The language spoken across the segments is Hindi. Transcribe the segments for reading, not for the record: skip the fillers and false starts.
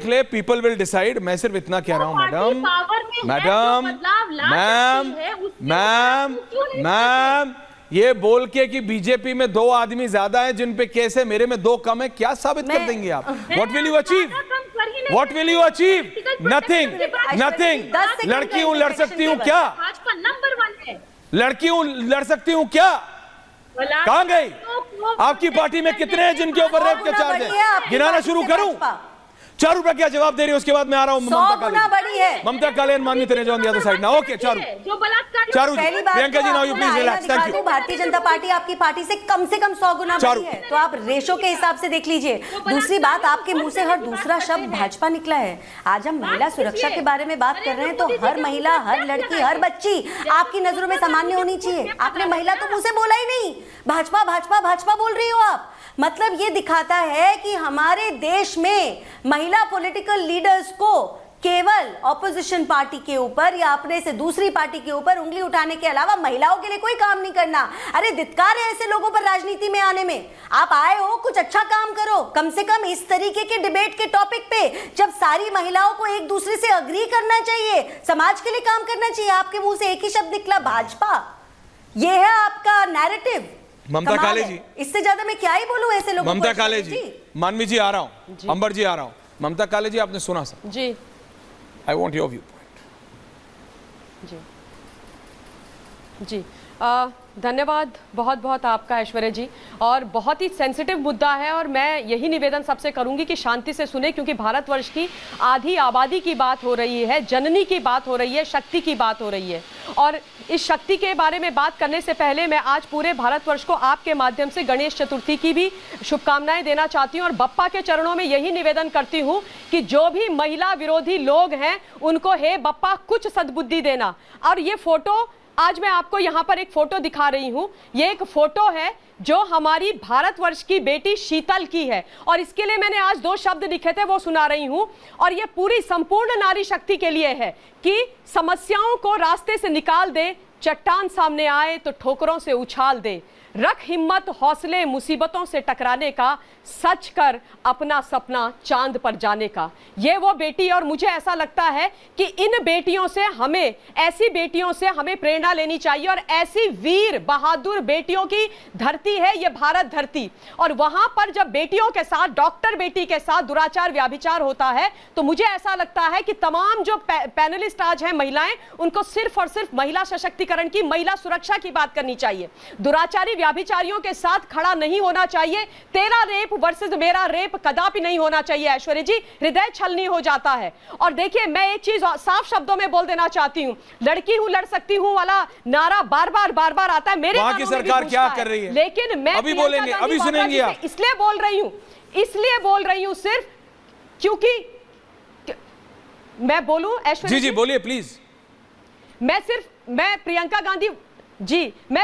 ले, पीपल विल डिसाइड। मैं सिर्फ इतना कह रहा हूं मैडम, ये बोल के कि बीजेपी में 2 आदमी ज्यादा हैं जिन पे केस है, मेरे में 2 कम है, क्या साबित कर देंगे आप? What will you achieve? What will you achieve? Nothing, nothing. लड़की हूं, लड़ सकती हूं क्या? नंबर 1 है। लड़की हूं, लड़ सकती हूं क्या? कहां गई? आपकी पार्टी में कितने हैं जिनके ऊपर रेप के चार्ज है? गिनाना शुरू करूं? चारू प्रज्ञा जवाब दे रही है, उसके बाद मैं आ रहा हूं। ममता कालेन, माननीय तनेजान दिया तो साइड ना। Okay Charu, Charu Priyanka ji, now you please relax. Thank you. Bharatiya Janata party आपकी पार्टी से कम 100 गुना बड़ी है, तो आप रेशो के हिसाब से देख लीजिए। दूसरी बात, आपके मुंह से हर दूसरा शब्द भाजपा निकला है। आज हम महिला सुरक्षा के बारे में बात कर रहे हैं, तो हर महिला, हर लड़की, हर बच्ची आपकी नजरों में सामान्य होनी चाहिए। आपने महिला तो मुंह से बोला ही नहीं, भाजपा भाजपा भाजपा बोल रही हो आप। मतलब ये दिखाता है कि हमारे देश में महिला पॉलिटिकल लीडर्स को केवल ऑपोजिशन पार्टी के ऊपर या अपने से दूसरी पार्टी के ऊपर उंगली उठाने के अलावा महिलाओं के लिए कोई काम नहीं करना। अरे धिक्कार है ऐसे लोगों पर राजनीति में आने में। आप आए हो, कुछ अच्छा काम करो, कम से कम इस तरीके के डिबेट के टॉपिक पे जब सारी महिलाओं को एक दूसरे से अग्री करना चाहिए, समाज के लिए काम करना चाहिए। आपके मुंह से एक ही शब्द निकला, भाजपा। ये है आपका नैरेटिव। ममता काले जी, इससे ज्यादा मैं क्या ही बोलूं ऐसे लोगों को। ममता काले जी, मानवी जी आ रहा हूं, अंबर जी आ रहा हूं। ममता काले जी, आपने सुना sir ji? I want your view point. जी धन्यवाद बहुत बहुत आपका ऐश्वर्या जी। और बहुत ही सेंसिटिव मुद्दा है, और मैं यही निवेदन सबसे करूंगी कि शांति से सुने, क्योंकि भारतवर्ष की आधी आबादी की बात हो रही है, जननी की बात हो रही है, शक्ति की बात हो रही है। और इस शक्ति के बारे में बात करने से पहले मैं आज पूरे भारतवर्ष को आपके माध्यम से गणेश चतुर्थी की भी शुभकामनाएं देना चाहती हूं, और बप्पा के चरणों में यही निवेदन करती हूं कि जो भी महिला विरोधी लोग हैं उनको हे बप्पा कुछ सद्बुद्धि देना। और ये फोटो आज मैं आपको यहाँ पर एक फोटो दिखा रही हूँ। ये एक फोटो है जो हमारी भारतवर्ष की बेटी शीतल की है, और इसके लिए मैंने आज 2 शब्द लिखे थे, वो सुना रही हूँ। और ये पूरी संपूर्ण नारी शक्ति के लिए है कि समस्याओं को रास्ते से निकाल दे, चट्टान सामने आए तो ठोकरों से उछाल दे, रख हिम्मत हौसले मुसीबतों से टकराने का, सच कर अपना सपना चांद पर जाने का। ये वो बेटी, और मुझे ऐसा लगता है कि इन बेटियों से हमें, ऐसी बेटियों से हमें प्रेरणा लेनी चाहिए। और ऐसी वीर बहादुर बेटियों की धरती है ये भारत धरती। और वहां पर जब बेटियों के साथ, डॉक्टर बेटी के साथ दुराचार व्याभिचार होता है, तो मुझे ऐसा लगता है कि तमाम जो पैनलिस्ट आज हैं महिलाएं, उनको सिर्फ और सिर्फ महिला सशक्तिकरण की, महिला सुरक्षा की बात करनी चाहिए। दुराचारी व्याभिचारियों के साथ खड़ा नहीं होना चाहिए। तेरा रेप वर्सेस मेरा रेप कदापि नहीं होना चाहिए ऐश्वर्या जी, हृदय छलनी हो जाता है। और देखिए, मैं एक चीज साफ शब्दों में बोल देना चाहती हूं, लड़की हूं, लड़ सकती हूं वाला नारा बार बार आता है मेरे। वहां की सरकार क्या कर रही है? लेकिन मैं अभी बोलेंगे, अभी सुनेंगे आप। इसलिए बोल रही हूं सिर्फ क्योंकि मैं बोलूं ऐश्वर्या जी, बोलिए प्लीज। मैं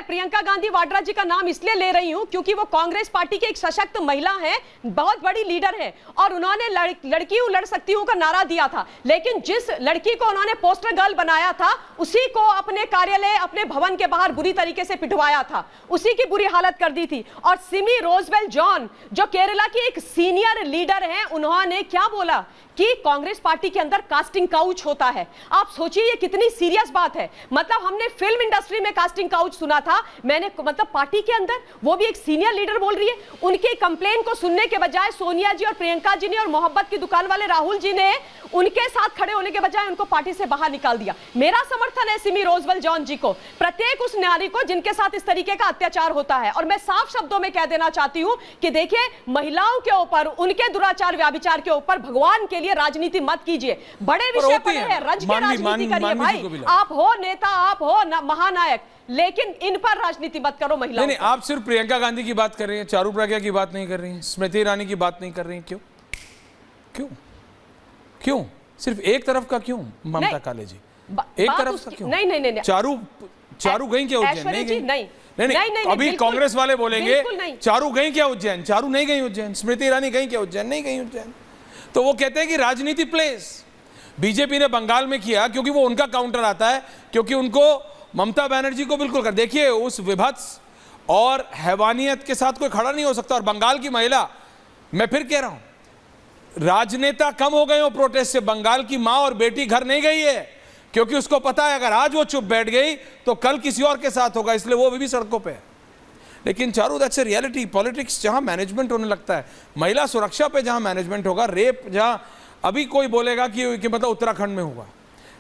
प्रियंका गांधी वाड्रा जी का नाम इसलिए ले रही हूं क्योंकि वो कांग्रेस पार्टी के एक सशक्त महिला हैं, बहुत बड़ी लीडर हैं, और उन्होंने लड़की हूं, लड़ सकती हूं का नारा दिया था। लेकिन जिस लड़की को उन्होंने पोस्टर गर्ल बनाया था, उसी को अपने कार्यालय, अपने भवन के बाहर बुरी तरीके से पिटवाया था, उसी की बुरी हालत कर दी थी। और सिमी रोजवेल जॉन, जो केरला की एक सीनियर लीडर हैं, उन्होंने क्या बोला कि कांग्रेस पार्टी के अंदर कास्टिंग काउच होता है। आप सोचिए ये कितनी सीरियस बात है। मतलब हमने फिल्म इंडस्ट्री में कास्टिंग काउच सुना था, मैंने मतलब पार्टी के अंदर, वो भी एक सीनियर लीडर बोल रही है। उनकी कंप्लेन को सुनने के बजाय सोनिया जी और प्रियंका जी ने, और मोहब्बत की दुकान वाले राहुल जी ने उनके साथ खड़े होने के बजाय उनको पार्टी से बाहर निकाल दिया। मेरा समर्थन है सिमी रोजवेल जॉन जी को, प्रत्येक उस नारी को जिनके साथ इस तरीके का अत्याचार होता है। और मैं साफ शब्दों में कह देना चाहती हूं कि देखिए, महिलाओं के ऊपर, उनके दुराचार व्याभिचार के ऊपर भगवान के लिए राजनीति मत कीजिए। बड़े विषय पड़े हैं, रज के राजनीति करिए भाई। आप हो नेता, आप हो महानायक, लेकिन इन पर राजनीति मत करो महिलाओं। नहीं, आप सिर्फ प्रियंका गांधी की बात कर रही हैं, चारू प्रज्ञा की बात नहीं कर रही हैं, स्मृति ईरानी की बात नहीं कर रही हैं। क्यों क्यों क्यों सिर्फ एक तरफ का क्यों? ममता काले जी, एक तरफ का क्यों? नहीं, चारू गई क्या उज्जैन? नहीं, अभी कांग्रेस वाले बोलेंगे चारू गई क्या उज्जैन? चारू नहीं गई उज्जैन। स्मृति ईरानी गई क्या उज्जैन? नहीं गई उज्जैन। तो वो कहते हैं कि राजनीति प्लेस। बीजेपी ने बंगाल में किया क्योंकि वो उनका काउंटर आता है, क्योंकि उनको ममता बनर्जी को बिल्कुल कर, देखिए उस विभत्स और हैवानियत के साथ कोई खड़ा नहीं हो सकता। और बंगाल की महिला, मैं फिर कह रहा हूं, राजनेता कम हो गए हो प्रोटेस्ट से। बंगाल की मां और बेटी घर नहीं गई है, क्योंकि उसको पता है अगर आज वो चुप बैठ गई तो कल किसी और के साथ होगा, इसलिए वो भी सड़कों पे है। लेकिन Charu, that's a reality. Politics जहां मैनेजमेंट होने लगता है, महिला सुरक्षा पे जहां मैनेजमेंट होगा, रेप जहां, अभी कोई बोलेगा कि मतलब उत्तराखंड में होगा,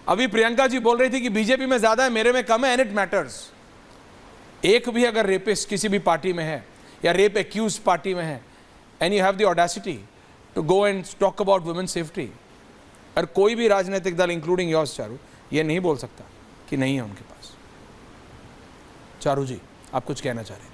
अभी प्रियंका जी बोल रही थी कि बीजेपी में ज्यादा है, मेरे में कम है, एंड इट मैटर्स। एक भी अगर रेपिस्ट किसी भी पार्टी में है या रेप एक्यूज पार्टी में है, and you have the audacity to go and talk about women safety, और कोई भी राजनीतिक दल इंक्लूडिंग योर्स चारू ये नहीं बोल सकता कि नहीं है उनके पास। चारू जी, आप कुछ कहना चाह रहे थे?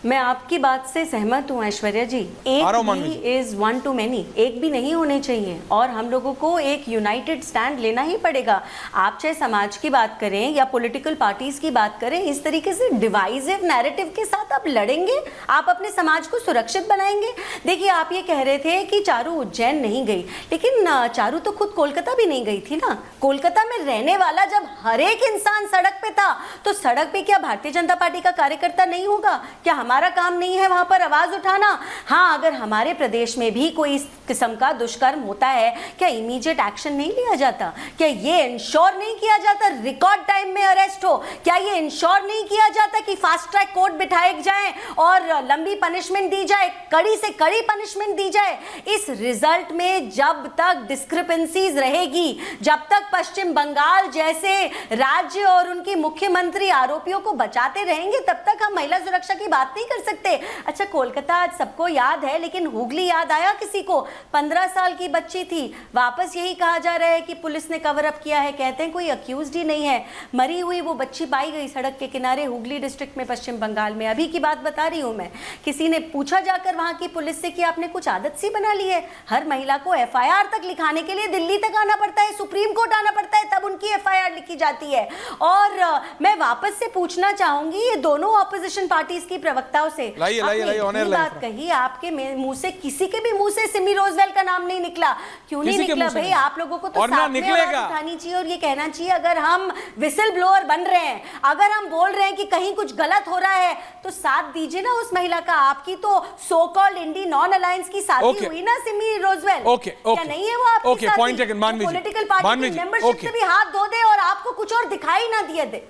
मैं आपकी बात से सहमत हूँ ऐश्वर्या जी। एक भी इज वन टू मेनी, एक भी नहीं होने चाहिए, और हम लोगों को एक यूनाइटेड स्टैंड लेना ही पड़ेगा। आप चाहे समाज की बात करें या पॉलिटिकल पार्टीज की बात करें, इस तरीके से डिवाइसिव नैरेटिव के साथ आप लड़ेंगे, आप अपने समाज को सुरक्षित बनाएंगे। देखिए, आप ये कह रहे थे कि चारू उज्जैन नहीं गई, लेकिन चारू तो खुद कोलकाता भी नहीं गई थी ना। कोलकाता में रहने वाला जब हर एक इंसान सड़क पे था, तो सड़क पे क्या भारतीय जनता पार्टी का कार्यकर्ता नहीं होगा? क्या हमारा काम नहीं है वहां पर आवाज उठाना? हाँ, अगर हमारे प्रदेश में भी कोई इस किस्म का दुष्कर्म होता है, क्या इमीडिएट एक्शन नहीं लिया जाता? क्या ये इंश्योर नहीं किया जाता रिकॉर्ड टाइम में अरेस्ट हो? क्या ये इंश्योर नहीं किया जाता कि फास्ट ट्रैक कोर्ट बिठाए जाएं और लंबी पनिशमेंट दी जाए, कड़ी से कड़ी पनिशमेंट दी जाए? इस रिजल्ट में जब तक डिस्क्रिपेंसीज रहेगी, जब तक पश्चिम बंगाल जैसे राज्य और उनकी मुख्यमंत्री आरोपियों को बचाते रहेंगे, तब तक हम महिला सुरक्षा की बात नहीं कर सकते। अच्छा, कोलकाता आज सबको याद है, लेकिन हुगली याद आया किसी को? 15 साल की बच्ची थी, वापस यही कहा जा रहा है कि पुलिस ने कवर अप किया है। कहते हैं कोई अक्यूज्ड ही नहीं है, मरी हुई वो बच्ची पाई गई सड़क के किनारे, हुगली डिस्ट्रिक्ट में, पश्चिम बंगाल में। अभी की बात बता रही हूं मैं। किसी ने पूछा जाकर वहां की पुलिस से कि आपने कुछ आदत सी बना ली है, हर महिला को एफआईआर तक लिखाने के लिए दिल्ली तक आना पड़ता है, सुप्रीम कोर्ट आना पड़ता है, तब उनकी एफआईआर लिखी जाती है। और मैं वापस से पूछना चाहूंगी ये दोनों ऑपोजिशन पार्टीज की प्रवक्ताओं से, बात कही, आपके मुंह से, किसी के भी मुंह से सिमी रोजवेल का नाम नहीं निकला। क्यों नहीं निकला भाई? आप लोगों को तो साथ में आवाज उठानी चाहिए और ये कहना चाहिए, अगर हम विसल ब्लोअर बन रहे हैं, अगर हम बोल रहे हैं कि कहीं कुछ गलत हो रहा है, तो साथ दीजिए ना उस महिला का। आपकी तो सो कॉल्ड इंडी नॉन अलायंस की शादी हुई ना सिमी रोजवेल, क्या नहीं है वो आपकी साथी? पॉलिटिकल पार्टी की मेंबरशिप से भी हाथ धो दे और आपको कुछ और दिखाई ना दिए दे।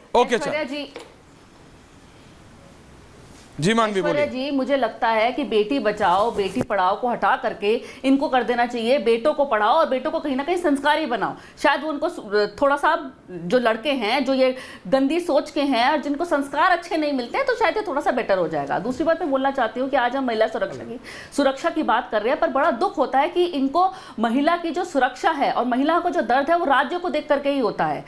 जी मानवी बोलिए। जी, मुझे लगता है कि बेटी बचाओ बेटी पढ़ाओ को हटा करके इनको कर देना चाहिए बेटों को पढ़ाओ और बेटों को कहीं ना कहीं संस्कारी बनाओ। शायद वो उनको थोड़ा सा, जो लड़के हैं जो ये गंदी सोच के हैं और जिनको संस्कार अच्छे नहीं मिलते हैं, तो शायद ये थोड़ा सा बेटर हो जाएगा। दूसरी बात मैं बोलना चाहती हूँ कि आज हम महिला सुरक्षा की बात कर रहे हैं, पर बड़ा दुख होता है कि इनको महिला की जो सुरक्षा है और महिला को जो दर्द है वो राज्य को देख करके ही होता है।